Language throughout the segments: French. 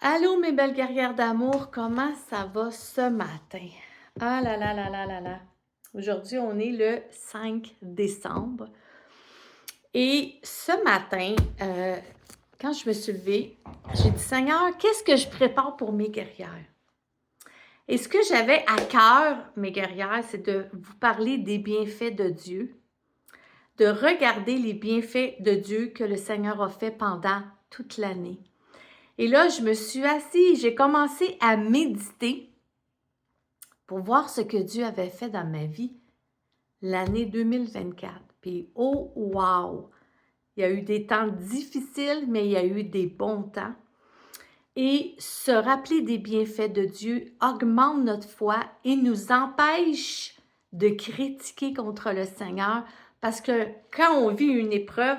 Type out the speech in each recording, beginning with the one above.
Allô mes belles guerrières d'amour, comment ça va ce matin? Ah là là là là là là. Aujourd'hui, on est le 5 décembre. Et ce matin, quand je me suis levée, j'ai dit Seigneur, qu'est-ce que je prépare pour mes guerrières? Et ce que j'avais à cœur, mes guerrières, c'est de vous parler des bienfaits de Dieu, de regarder les bienfaits de Dieu que le Seigneur a fait pendant toute l'année. Et là, je me suis assise, j'ai commencé à méditer pour voir ce que Dieu avait fait dans ma vie l'année 2024. Puis, oh, wow! Il y a eu des temps difficiles, mais il y a eu des bons temps. Et se rappeler des bienfaits de Dieu augmente notre foi et nous empêche de critiquer contre le Seigneur parce que quand on vit une épreuve,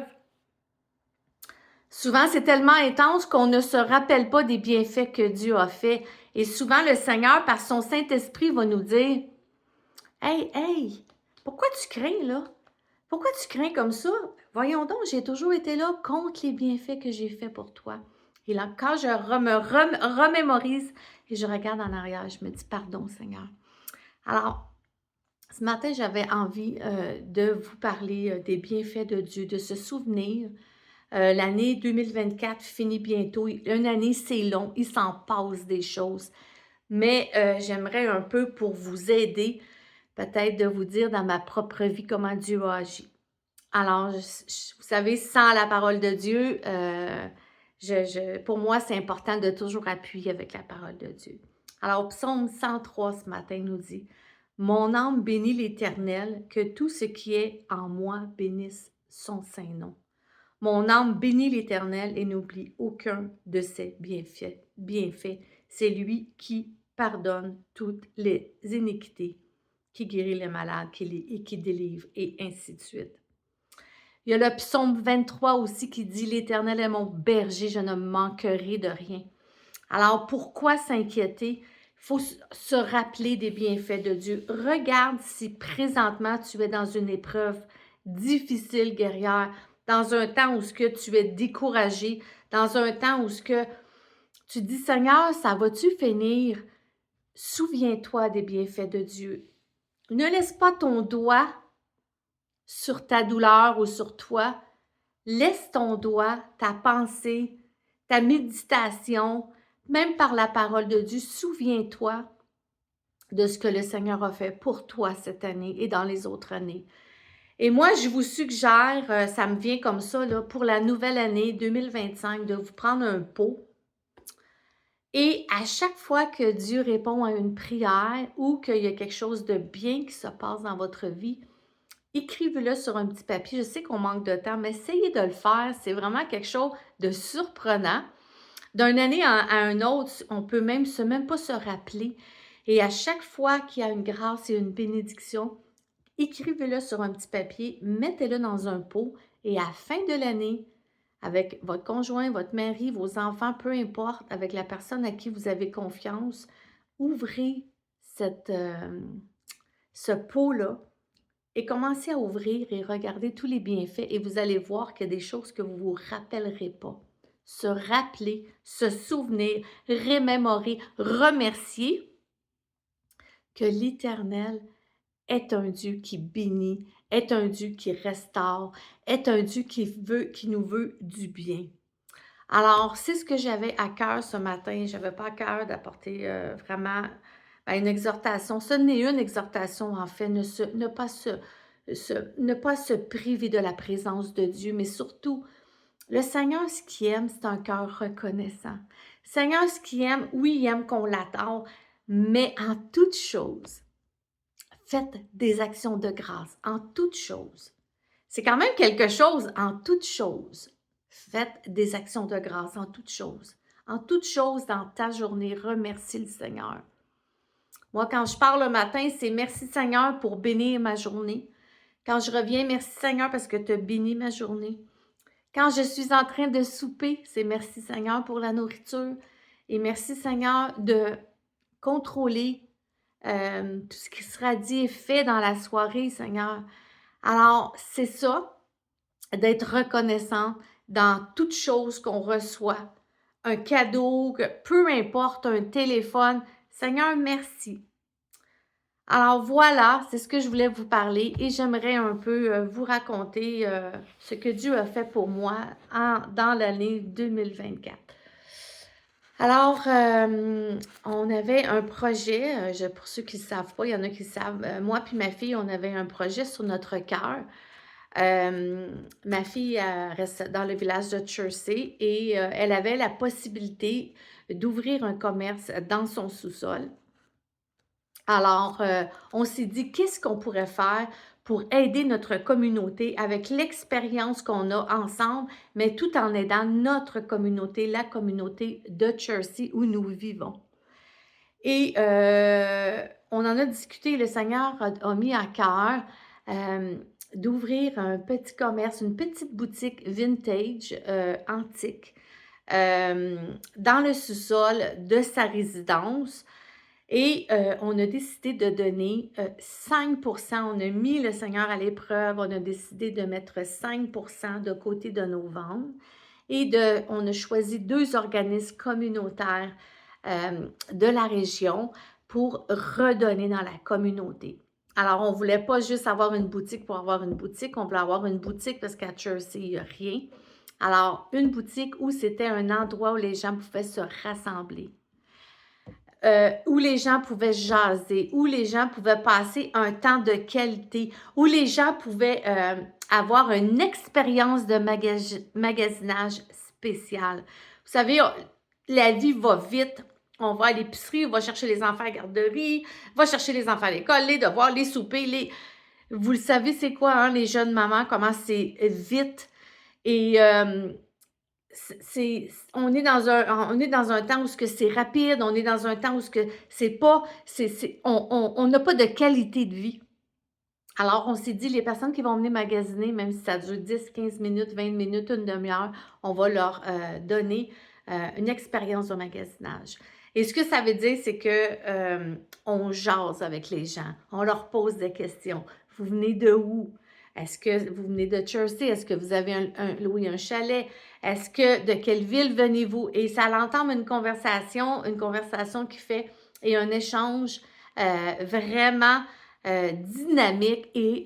souvent, c'est tellement intense qu'on ne se rappelle pas des bienfaits que Dieu a fait. Et souvent, le Seigneur, par son Saint-Esprit, va nous dire « Hey, hey, pourquoi tu crains, là? Pourquoi tu crains comme ça? Voyons donc, j'ai toujours été là contre les bienfaits que j'ai faits pour toi. » Et là, quand je remémorise et je regarde en arrière, je me dis « Pardon, Seigneur. » Alors, ce matin, j'avais envie de vous parler des bienfaits de Dieu, de se souvenir. L'année 2024 finit bientôt. Une année, c'est long. Il s'en passe des choses. Mais j'aimerais un peu pour vous aider, peut-être de vous dire dans ma propre vie comment Dieu a agi. Alors, vous savez, sans la parole de Dieu, pour moi, c'est important de toujours appuyer avec la parole de Dieu. Alors, Psaume 103 ce matin nous dit « Mon âme bénit l'Éternel, que tout ce qui est en moi bénisse son saint nom. Mon âme bénit l'Éternel et n'oublie aucun de ses bienfaits. C'est lui qui pardonne toutes les iniquités, qui guérit les malades et qui délivre, et ainsi de suite. » Il y a le psaume 23 aussi qui dit « L'Éternel est mon berger, je ne manquerai de rien. » Alors, pourquoi s'inquiéter? Il faut se rappeler des bienfaits de Dieu. Regarde si présentement tu es dans une épreuve difficile, guerrière, dans un temps où tu es découragé, dans un temps où tu dis « Seigneur, ça va-tu finir? » Souviens-toi des bienfaits de Dieu. Ne laisse pas ton doigt sur ta douleur ou sur toi. Laisse ton doigt, ta pensée, ta méditation, même par la parole de Dieu, souviens-toi de ce que le Seigneur a fait pour toi cette année et dans les autres années. Et moi, je vous suggère, ça me vient comme ça, là, pour la nouvelle année 2025, de vous prendre un pot. Et à chaque fois que Dieu répond à une prière ou qu'il y a quelque chose de bien qui se passe dans votre vie, écrivez-le sur un petit papier. Je sais qu'on manque de temps, mais essayez de le faire. C'est vraiment quelque chose de surprenant. D'une année à un autre, on peut même pas se rappeler. Et à chaque fois qu'il y a une grâce et une bénédiction, écrivez-le sur un petit papier, mettez-le dans un pot et à la fin de l'année, avec votre conjoint, votre mari, vos enfants, peu importe, avec la personne à qui vous avez confiance, ouvrez ce pot-là et commencez à ouvrir et regarder tous les bienfaits et vous allez voir qu'il y a des choses que vous ne vous rappellerez pas. Se rappeler, se souvenir, remémorer, remercier que l'Éternel est un Dieu qui bénit, est un Dieu qui restaure, est un Dieu qui nous veut du bien. Alors, c'est ce que j'avais à cœur ce matin. Je n'avais pas à cœur d'apporter vraiment une exhortation. Ce n'est une exhortation, en fait, ne pas se priver de la présence de Dieu, mais surtout, le Seigneur, ce qu'il aime, c'est un cœur reconnaissant. Le Seigneur, ce qu'il aime, oui, il aime qu'on l'adore, mais en toute chose, faites des actions de grâce, en toute chose. C'est quand même quelque chose, en toute chose. Faites des actions de grâce en toutes choses. En toutes choses dans ta journée, remercie le Seigneur. Moi, quand je pars le matin, c'est merci Seigneur pour bénir ma journée. Quand je reviens, merci Seigneur parce que tu as béni ma journée. Quand je suis en train de souper, c'est merci Seigneur pour la nourriture. Et merci Seigneur de contrôler tout ce qui sera dit et fait dans la soirée, Seigneur. Alors, c'est ça, d'être reconnaissant dans toute chose qu'on reçoit, un cadeau, peu importe, un téléphone. Seigneur, merci. Alors voilà, c'est ce que je voulais vous parler et j'aimerais un peu vous raconter ce que Dieu a fait pour moi dans l'année 2024. Alors, on avait un projet, pour ceux qui ne savent pas, il y en a qui savent, moi puis ma fille, on avait un projet sur notre cœur. Ma fille reste dans le village de Chersey et elle avait la possibilité d'ouvrir un commerce dans son sous-sol. Alors, on s'est dit, qu'est-ce qu'on pourrait faire pour aider notre communauté avec l'expérience qu'on a ensemble, mais tout en aidant notre communauté, la communauté de Chersey où nous vivons. Et on en a discuté, le Seigneur a mis à cœur d'ouvrir un petit commerce, une petite boutique vintage, antique, dans le sous-sol de sa résidence. Et on a décidé de donner 5%. On a mis le Seigneur à l'épreuve. On a décidé de mettre 5% de côté de nos ventes. Et on a choisi 2 organismes communautaires de la région pour redonner dans la communauté. Alors, on ne voulait pas juste avoir une boutique pour avoir une boutique. On voulait avoir une boutique parce qu'à Chersey, il n'y a rien. Alors, une boutique où c'était un endroit où les gens pouvaient se rassembler. Où les gens pouvaient jaser, où les gens pouvaient passer un temps de qualité, où les gens pouvaient avoir une expérience de magasinage spécial. Vous savez, la vie va vite. On va à l'épicerie, on va chercher les enfants à la garderie, on va chercher les enfants à l'école, les devoirs, les soupers, Vous le savez, c'est quoi, hein, les jeunes mamans, comment c'est vite. Et on est dans un temps où c'est rapide, on est dans un temps où c'est pas, on n'a pas de qualité de vie. Alors, on s'est dit, les personnes qui vont venir magasiner, même si ça dure 10, 15 minutes, 20 minutes, une demi-heure, on va leur donner une expérience de magasinage. Et ce que ça veut dire, c'est que on jase avec les gens, on leur pose des questions. Vous venez de où? Est-ce que vous venez de Chersey? Est-ce que vous avez loué un chalet? Est-ce que de quelle ville venez-vous? Et ça l'entame une conversation qui fait et un échange vraiment dynamique et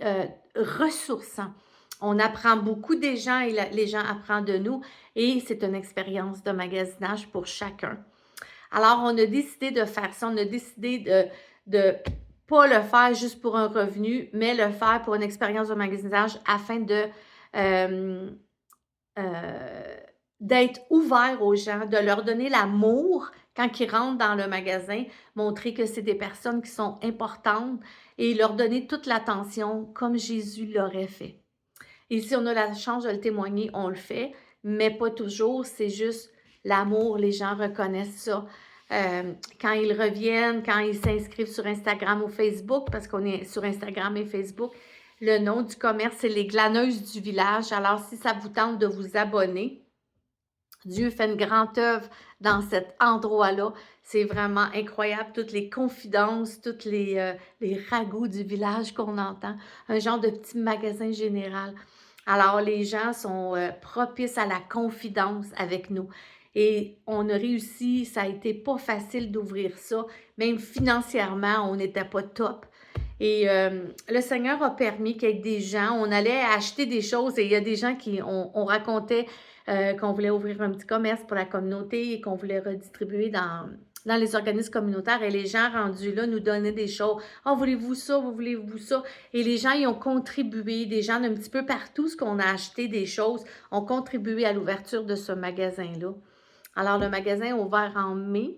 ressourçant. On apprend beaucoup des gens et les gens apprennent de nous et c'est une expérience de magasinage pour chacun. Alors, on a décidé de faire ça, on a décidé de pas le faire juste pour un revenu, mais le faire pour une expérience de magasinage afin d'être ouvert aux gens, de leur donner l'amour quand ils rentrent dans le magasin, montrer que c'est des personnes qui sont importantes et leur donner toute l'attention comme Jésus l'aurait fait. Et si on a la chance de le témoigner, on le fait, mais pas toujours, c'est juste l'amour, les gens reconnaissent ça. Quand ils reviennent, quand ils s'inscrivent sur Instagram ou Facebook, parce qu'on est sur Instagram et Facebook, le nom du commerce, c'est les Glaneuses du village. Alors, si ça vous tente de vous abonner, Dieu fait une grande œuvre dans cet endroit-là. C'est vraiment incroyable, toutes les confidences, toutes les ragots du village qu'on entend. Un genre de petit magasin général. Alors, les gens sont propices à la confidence avec nous. Et on a réussi, ça a été pas facile d'ouvrir ça. Même financièrement, on n'était pas top. Et le Seigneur a permis qu'avec des gens, on allait acheter des choses et il y a des gens on racontait qu'on voulait ouvrir un petit commerce pour la communauté et qu'on voulait redistribuer dans les organismes communautaires et les gens rendus là nous donnaient des choses. « Ah, voulez-vous ça? Vous voulez-vous ça? » Et les gens y ont contribué, des gens d'un petit peu partout, ce qu'on a acheté des choses, ont contribué à l'ouverture de ce magasin-là. Alors, le magasin a ouvert en mai.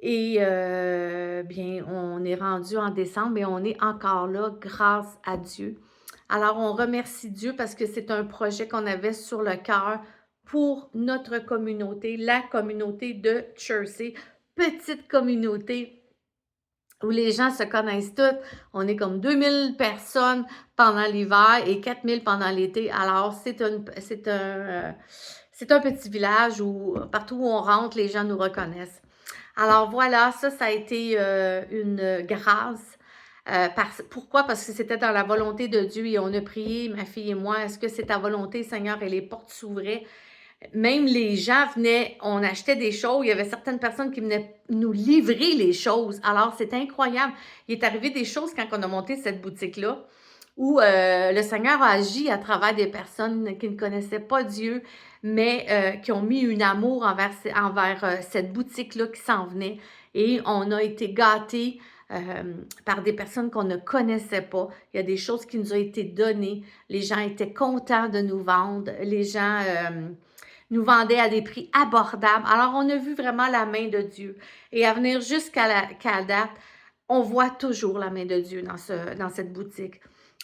Et bien, on est rendu en décembre et on est encore là grâce à Dieu. Alors, on remercie Dieu parce que c'est un projet qu'on avait sur le cœur pour notre communauté, la communauté de Chersey, petite communauté où les gens se connaissent toutes. On est comme 2000 personnes pendant l'hiver et 4000 pendant l'été. Alors, c'est un petit village où partout où on rentre, les gens nous reconnaissent. Alors voilà, ça a été une grâce. Pourquoi? Parce que c'était dans la volonté de Dieu et on a prié, ma fille et moi, est-ce que c'est ta volonté, Seigneur, et les portes s'ouvraient. Même les gens venaient, on achetait des choses, il y avait certaines personnes qui venaient nous livrer les choses. Alors, c'est incroyable. Il est arrivé des choses quand on a monté cette boutique-là, où le Seigneur a agi à travers des personnes qui ne connaissaient pas Dieu, mais qui ont mis un amour envers cette boutique-là qui s'en venait. Et on a été gâtés par des personnes qu'on ne connaissait pas. Il y a des choses qui nous ont été données. Les gens étaient contents de nous vendre. Les gens nous vendaient à des prix abordables. Alors, on a vu vraiment la main de Dieu. Et à venir jusqu'à la date, on voit toujours la main de Dieu dans cette boutique.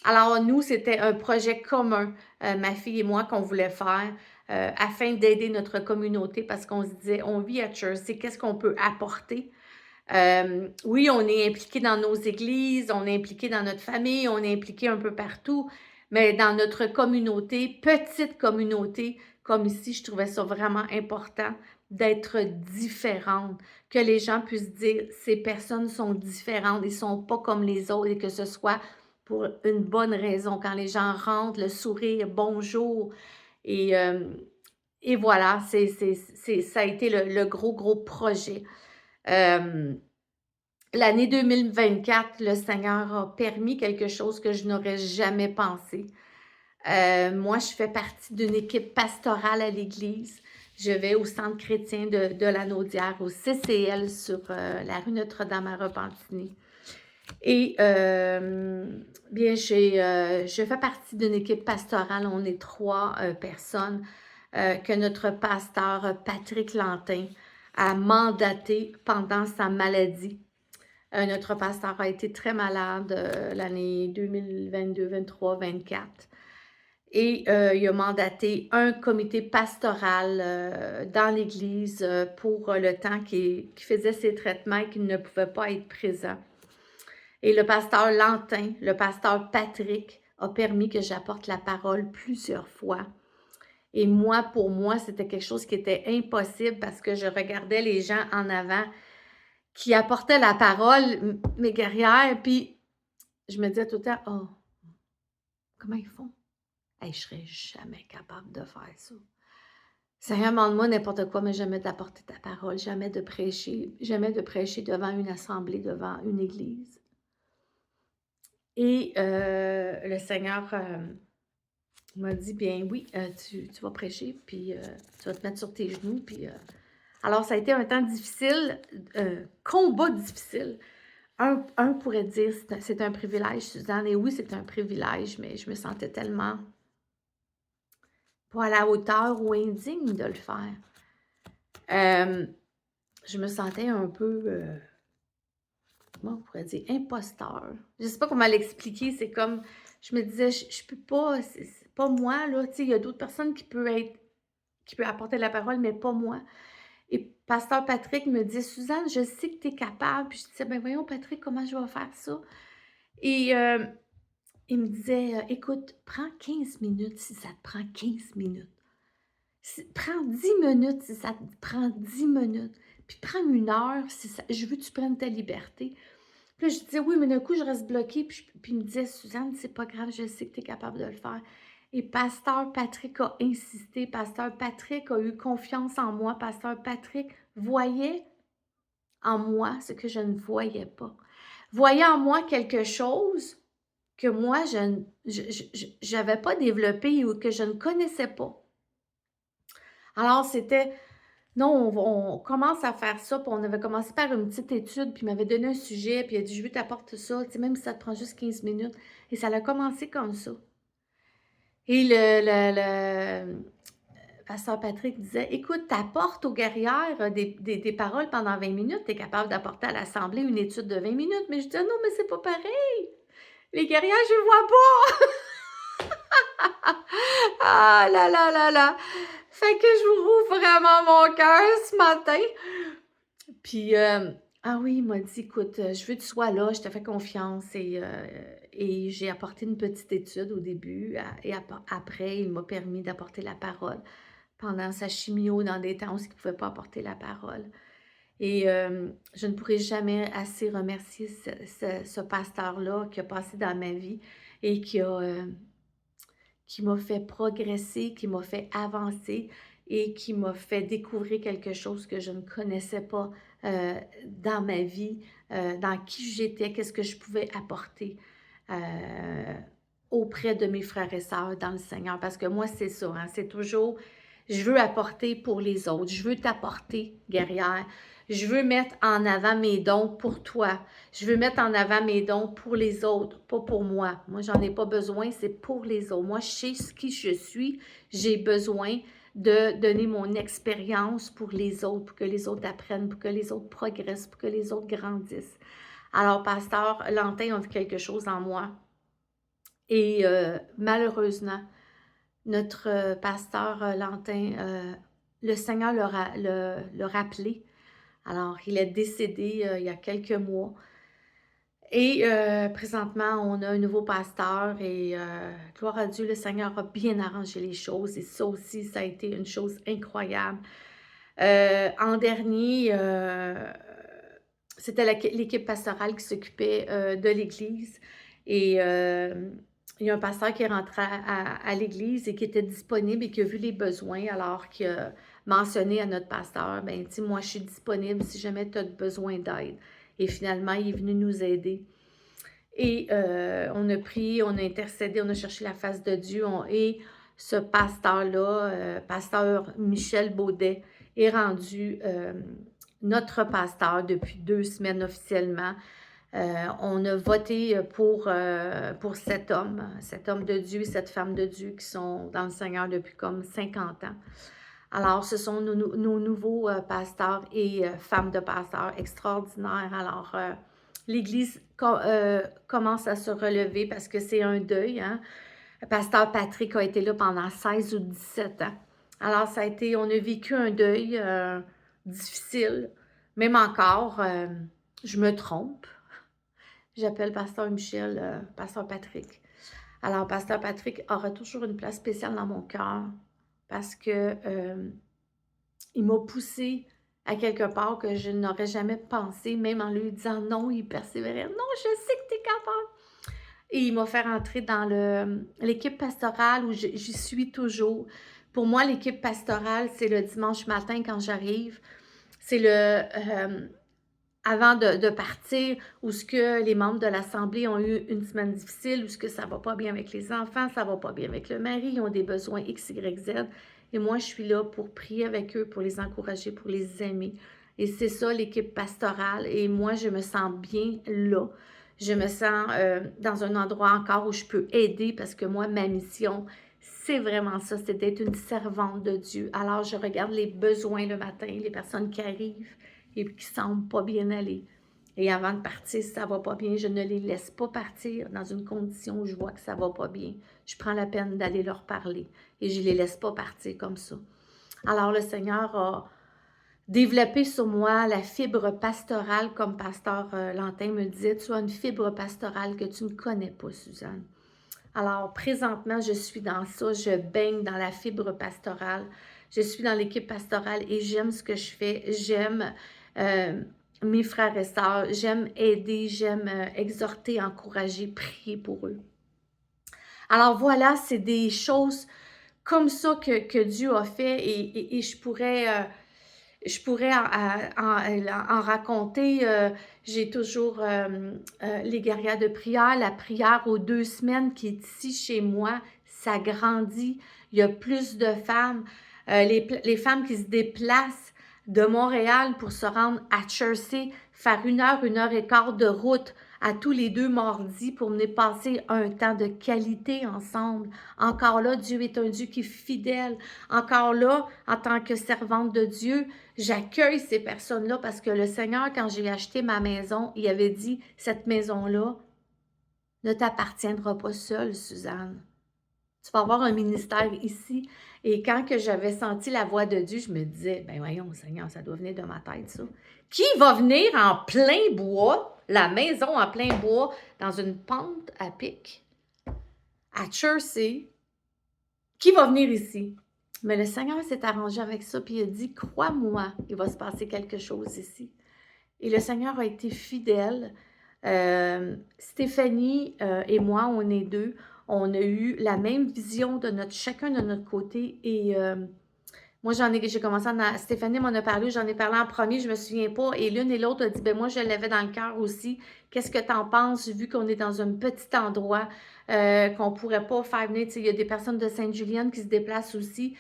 Alors, nous, c'était un projet commun, ma fille et moi, qu'on voulait faire afin d'aider notre communauté parce qu'on se disait, on vit à Jersey, qu'est-ce qu'on peut apporter? Oui, on est impliqué dans nos églises, on est impliqué dans notre famille, on est impliqué un peu partout, mais dans notre communauté, petite communauté, comme ici, je trouvais ça vraiment important d'être différente, que les gens puissent dire, ces personnes sont différentes, ils ne sont pas comme les autres et que ce soit pour une bonne raison. Quand les gens rentrent, le sourire, bonjour, et, euh, et voilà, ça a été le gros projet. L'année 2024, le Seigneur a permis quelque chose que je n'aurais jamais pensé. Moi, je fais partie d'une équipe pastorale à l'Église. Je vais au Centre chrétien de la Naudière, au CCL, sur la rue Notre-Dame à Repentigny. Et bien, je fais partie d'une équipe pastorale. On est 3 personnes que notre pasteur Patrick Lantin a mandaté pendant sa maladie. Notre pasteur a été très malade l'année 2022, 23, 24. Et il a mandaté un comité pastoral dans l'Église pour le temps qui faisait ses traitements et qui ne pouvait pas être présent. Et le pasteur Lantin, le pasteur Patrick, a permis que j'apporte la parole plusieurs fois. Et moi, pour moi, c'était quelque chose qui était impossible parce que je regardais les gens en avant qui apportaient la parole, mes guerrières, puis je me disais tout le temps, oh, comment ils font? Hey, je serais jamais capable de faire ça. Seigneur, demande-moi n'importe quoi, mais jamais d'apporter ta parole, jamais de prêcher devant une assemblée, devant une église. Et le Seigneur m'a dit, bien oui, tu vas prêcher, puis tu vas te mettre sur tes genoux. Puis, alors, ça a été un temps difficile, combat difficile. Un pourrait dire, c'est un privilège, Suzanne, et oui, c'est un privilège, mais je me sentais tellement pas à la hauteur ou indigne de le faire. Je me sentais un peu, comment on pourrait dire, imposteur. Je ne sais pas comment l'expliquer, c'est comme, je me disais, je peux pas, c'est pas moi, là, tu sais, il y a d'autres personnes qui peuvent apporter la parole, mais pas moi. Et pasteur Patrick me dit, Suzanne, je sais que tu es capable. Puis je disais, ben voyons Patrick, comment je vais faire ça? Et il me disait, écoute, prends 15 minutes si ça te prend 15 minutes. Prends 10 minutes si ça te prend 10 minutes. Puis prends 1 heure si ça, je veux que tu prennes ta liberté. Puis là, je disais, oui, mais d'un coup, je reste bloquée. Puis il me disait, Suzanne, c'est pas grave, je sais que tu es capable de le faire. Et pasteur Patrick a insisté. Pasteur Patrick a eu confiance en moi. Pasteur Patrick voyait en moi ce que je ne voyais pas. Voyait en moi quelque chose que moi, je n'avais pas développé ou que je ne connaissais pas. Alors, c'était, non, on commence à faire ça, puis on avait commencé par une petite étude, puis il m'avait donné un sujet, puis il a dit, je veux t'apporter ça, tu sais, même si ça te prend juste 15 minutes. Et ça a commencé comme ça. Et le pasteur Patrick disait, écoute, t'apportes aux guerrières des paroles pendant 20 minutes, tu es capable d'apporter à l'Assemblée une étude de 20 minutes. Mais je disais, non, mais c'est pas pareil. Les guerrières, je ne vois pas. Ah là là là là. Fait que je vous rouvre vraiment mon cœur ce matin. Puis, ah oui, il m'a dit, écoute, je veux que tu sois là, je te fais confiance. Et j'ai apporté une petite étude au début. Et après, il m'a permis d'apporter la parole pendant sa chimio dans des temps où il ne pouvait pas apporter la parole. Et je ne pourrai jamais assez remercier ce pasteur-là qui a passé dans ma vie et qui m'a fait progresser, qui m'a fait avancer. et qui m'a fait découvrir quelque chose que je ne connaissais pas dans ma vie, dans qui j'étais, qu'est-ce que je pouvais apporter auprès de mes frères et sœurs dans le Seigneur. Parce que moi, c'est ça, hein, c'est toujours, je veux apporter pour les autres, je veux t'apporter, guerrière. Je veux mettre en avant mes dons pour toi. Je veux mettre en avant mes dons pour les autres, pas pour moi. Moi, j'en ai pas besoin, c'est pour les autres. Moi, je sais ce qui je suis. J'ai besoin de donner mon expérience pour les autres, pour que les autres apprennent, pour que les autres progressent, pour que les autres grandissent. Alors, Pasteur Lantin a vu quelque chose en moi. Et malheureusement, notre pasteur Lantin, le Seigneur l'a rappelé. Alors, il est décédé il y a quelques mois. Et présentement, on a un nouveau pasteur et gloire à Dieu, le Seigneur a bien arrangé les choses. Et ça aussi, ça a été une chose incroyable. En dernier, c'était l'équipe pastorale qui s'occupait de l'Église. Et il y a un pasteur qui est rentré à l'Église et qui était disponible et qui a vu les besoins, alors qu'il a mentionné à notre pasteur, « Ben, tu sais, moi, je suis disponible si jamais tu as besoin d'aide. » Et finalement, il est venu nous aider. Et on a prié, on a intercédé, on a cherché la face de Dieu. Et ce pasteur-là, pasteur Michel Baudet, est rendu notre pasteur depuis 2 semaines officiellement. On a voté pour cet homme de Dieu et cette femme de Dieu qui sont dans le Seigneur depuis comme 50 ans. Alors, ce sont nos nouveaux pasteurs et femmes de pasteurs extraordinaires. Alors, l'Église commence à se relever parce que c'est un deuil. Hein? Pasteur Patrick a été là pendant 16 ou 17 ans. Alors, ça a été, on a vécu un deuil difficile. Même encore, je me trompe. J'appelle Pasteur Michel, Pasteur Patrick. Alors, Pasteur Patrick aura toujours une place spéciale dans mon cœur parce que il m'a poussé à quelque part que je n'aurais jamais pensé, même en lui disant non, il persévérait. Non, je sais que tu es capable. Et il m'a fait rentrer dans l'équipe pastorale où j'y suis toujours. Pour moi, l'équipe pastorale, c'est le dimanche matin quand j'arrive. C'est avant de partir, où ce que les membres de l'Assemblée ont eu une semaine difficile, où ce que ça va pas bien avec les enfants, ça va pas bien avec le mari, ils ont des besoins X, Y, Z. Et moi, je suis là pour prier avec eux, pour les encourager, pour les aimer. Et c'est ça, l'équipe pastorale. Et moi, je me sens bien là. Je me sens dans un endroit encore où je peux aider parce que moi, ma mission, c'est vraiment ça, c'est d'être une servante de Dieu. Alors, je regarde les besoins le matin, les personnes qui arrivent et qui ne semblent pas bien aller. Et avant de partir, si ça ne va pas bien, je ne les laisse pas partir dans une condition où je vois que ça ne va pas bien. Je prends la peine d'aller leur parler et je ne les laisse pas partir comme ça. Alors, le Seigneur a développé sur moi la fibre pastorale, comme Pasteur Lantin me disait, tu as une fibre pastorale que tu ne connais pas, Suzanne. Alors, présentement, je suis dans ça, je baigne dans la fibre pastorale, je suis dans l'équipe pastorale et j'aime ce que je fais, j'aime mes frères et sœurs, j'aime aider, j'aime exhorter, encourager, prier pour eux. Alors voilà, c'est des choses comme ça que Dieu a fait et je pourrais en raconter. J'ai toujours les guerrières de prière, la prière aux 2 semaines qui est ici chez moi, ça grandit. Il y a plus de femmes, les femmes qui se déplacent de Montréal pour se rendre à Chelsea, faire 1 heure et quart de route à tous les 2 mardis pour venir passer un temps de qualité ensemble. Encore là, Dieu est un Dieu qui est fidèle. Encore là, en tant que servante de Dieu, j'accueille ces personnes-là parce que le Seigneur, quand j'ai acheté ma maison, il avait dit, cette maison-là ne t'appartiendra pas seule, Suzanne. Tu vas avoir un ministère ici. Et quand que j'avais senti la voix de Dieu, je me disais, ben voyons, Seigneur, ça doit venir de ma tête, ça. Qui va venir en plein bois, la maison en plein bois, dans une pente à pic, à Chelsea? Qui va venir ici? Mais le Seigneur s'est arrangé avec ça, puis il a dit, crois-moi, il va se passer quelque chose ici. Et le Seigneur a été fidèle. Stéphanie et moi, on est 2. On a eu la même vision de chacun de notre côté. Et Moi, j'ai commencé Stéphanie m'en a parlé, j'en ai parlé en premier, je me souviens pas, et l'une et l'autre a dit, ben moi, je l'avais dans le cœur aussi. Qu'est-ce que tu en penses, vu qu'on est dans un petit endroit, qu'on pourrait pas faire venir, tu sais, il y a des personnes de Sainte-Julienne qui se déplacent aussi.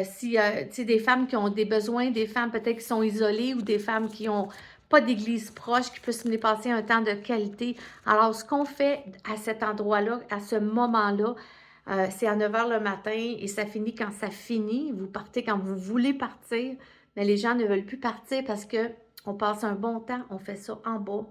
Si, tu sais, des femmes qui ont des besoins, des femmes peut-être qui sont isolées ou des femmes qui ont pas d'église proche, qui puissent venir passer un temps de qualité. Alors, ce qu'on fait à cet endroit-là, à ce moment-là, c'est à 9 h le matin et ça finit quand ça finit. Vous partez quand vous voulez partir, mais les gens ne veulent plus partir parce que on passe un bon temps, on fait ça en bas.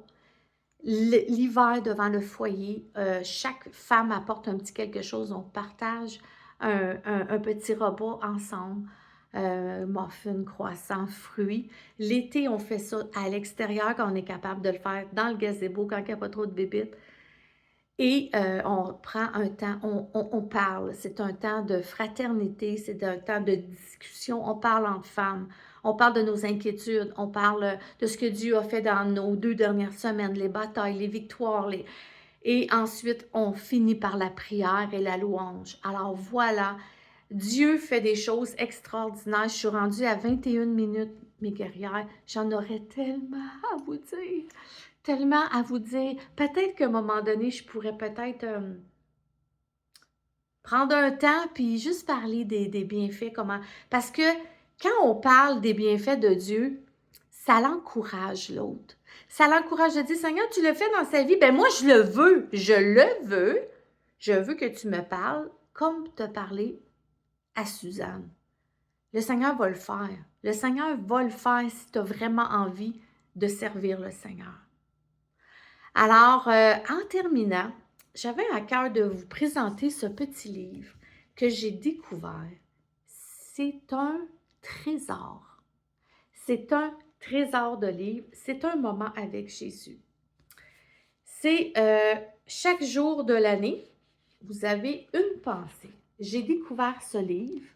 L'hiver devant le foyer, chaque femme apporte un petit quelque chose, on partage un petit repas ensemble. Muffins, croissants, fruits. L'été, on fait ça à l'extérieur quand on est capable de le faire dans le gazebo, quand il n'y a pas trop de bébites. Et on prend un temps, on parle. C'est un temps de fraternité, c'est un temps de discussion. On parle entre femmes, on parle de nos inquiétudes, on parle de ce que Dieu a fait dans nos 2 dernières semaines, les batailles, les victoires. Et ensuite, on finit par la prière et la louange. Alors voilà, Dieu fait des choses extraordinaires. Je suis rendue à 21 minutes, mes guerrières. J'en aurais tellement à vous dire. Tellement à vous dire. Peut-être qu'à un moment donné, je pourrais peut-être prendre un temps puis juste parler des bienfaits. Parce que quand on parle des bienfaits de Dieu, ça l'encourage l'autre. Ça l'encourage de dire, Seigneur, tu le fais dans sa vie. Ben moi, je le veux. Je le veux. Je veux que tu me parles comme te parler à Suzanne. Le Seigneur va le faire. Le Seigneur va le faire si tu as vraiment envie de servir le Seigneur. Alors, en terminant, j'avais à cœur de vous présenter ce petit livre que j'ai découvert. C'est un trésor. C'est un trésor de livre. C'est un moment avec Jésus. C'est chaque jour de l'année, vous avez une pensée. J'ai découvert ce livre.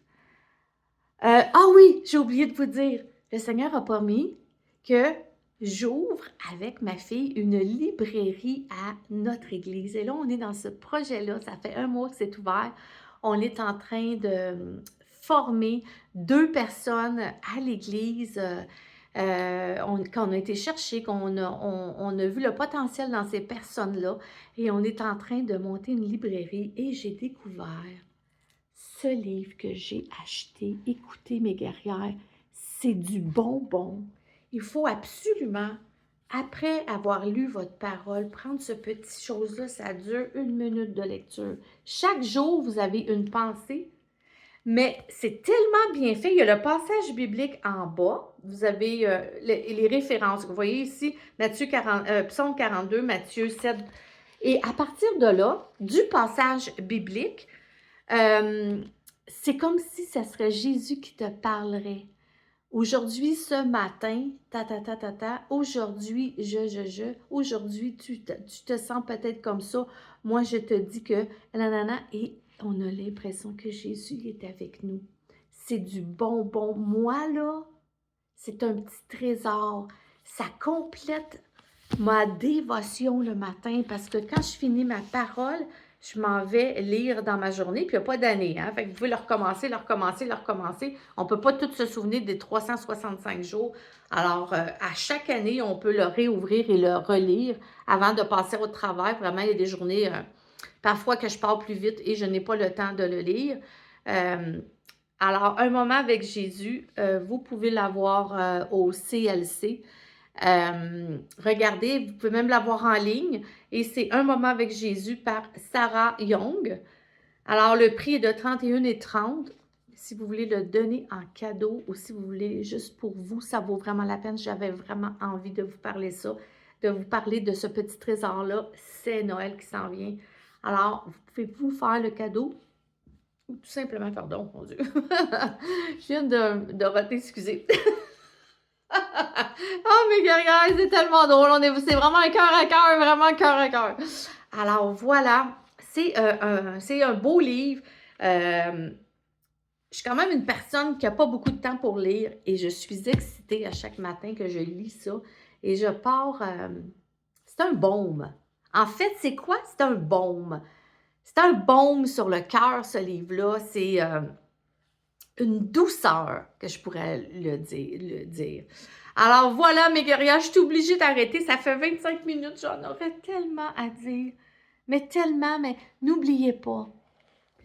Ah oui, j'ai oublié de vous dire, le Seigneur a promis que j'ouvre avec ma fille une librairie à notre église. Et là, on est dans ce projet-là. Ça fait 1 mois que c'est ouvert. On est en train de former 2 personnes à l'église. Qu'on a été chercher, on a vu le potentiel dans ces personnes-là. Et on est en train de monter une librairie. Et j'ai découvert ce livre que j'ai acheté. Écoutez, mes guerrières, c'est du bonbon. Il faut absolument, après avoir lu votre parole, prendre ce petit chose-là, ça dure 1 minute de lecture. Chaque jour, vous avez une pensée, mais c'est tellement bien fait. Il y a le passage biblique en bas. Vous avez les références. Vous voyez ici, Psaume 42, Matthieu 7. Et à partir de là, du passage biblique, c'est comme si ça serait Jésus qui te parlerait. Aujourd'hui, ce matin, aujourd'hui, aujourd'hui, tu te sens peut-être comme ça. Moi, je te dis que, nanana, et on a l'impression que Jésus est avec nous. C'est du bonbon. Moi, là, c'est un petit trésor. Ça complète ma dévotion le matin parce que quand je finis ma parole, je m'en vais lire dans ma journée, puis il n'y a pas d'année, hein? Fait que vous pouvez le recommencer. On ne peut pas tout se souvenir des 365 jours. Alors, à chaque année, on peut le réouvrir et le relire avant de passer au travail. Vraiment, il y a des journées, parfois que je pars plus vite et je n'ai pas le temps de le lire. Alors, un moment avec Jésus, vous pouvez l'avoir au CLC. Regardez, vous pouvez même l'avoir en ligne et c'est Un moment avec Jésus par Sarah Young. Alors, le prix est de 31,30 si vous voulez le donner en cadeau ou si vous voulez juste pour vous, ça vaut vraiment la peine. J'avais vraiment envie de vous parler de vous parler de ce petit trésor-là. C'est Noël qui s'en vient. Alors, vous pouvez vous faire le cadeau ou tout simplement, pardon, mon Dieu. Je viens de rater, excusez. Oh, mes guerrières, c'est tellement drôle. C'est vraiment un cœur à cœur, vraiment un cœur à cœur. Alors, voilà. C'est un beau livre. Je suis quand même une personne qui n'a pas beaucoup de temps pour lire et je suis excitée à chaque matin que je lis ça. Et je pars... c'est un baume. En fait, c'est quoi? C'est un baume. C'est un baume sur le cœur, ce livre-là. une douceur que je pourrais le dire. Alors voilà, mes guerrières, je suis obligée d'arrêter. Ça fait 25 minutes, j'en aurais tellement à dire. Mais tellement, mais n'oubliez pas,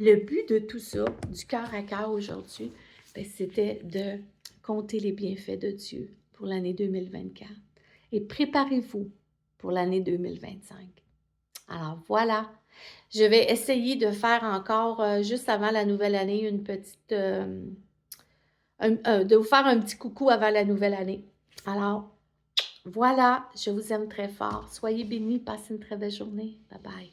le but de tout ça, du cœur à cœur aujourd'hui, ben, c'était de compter les bienfaits de Dieu pour l'année 2024. Et préparez-vous pour l'année 2025. Alors voilà, je vais essayer de faire encore, juste avant la nouvelle année, une petite... de vous faire un petit coucou avant la nouvelle année. Alors, voilà, je vous aime très fort. Soyez bénis, passez une très belle journée. Bye bye.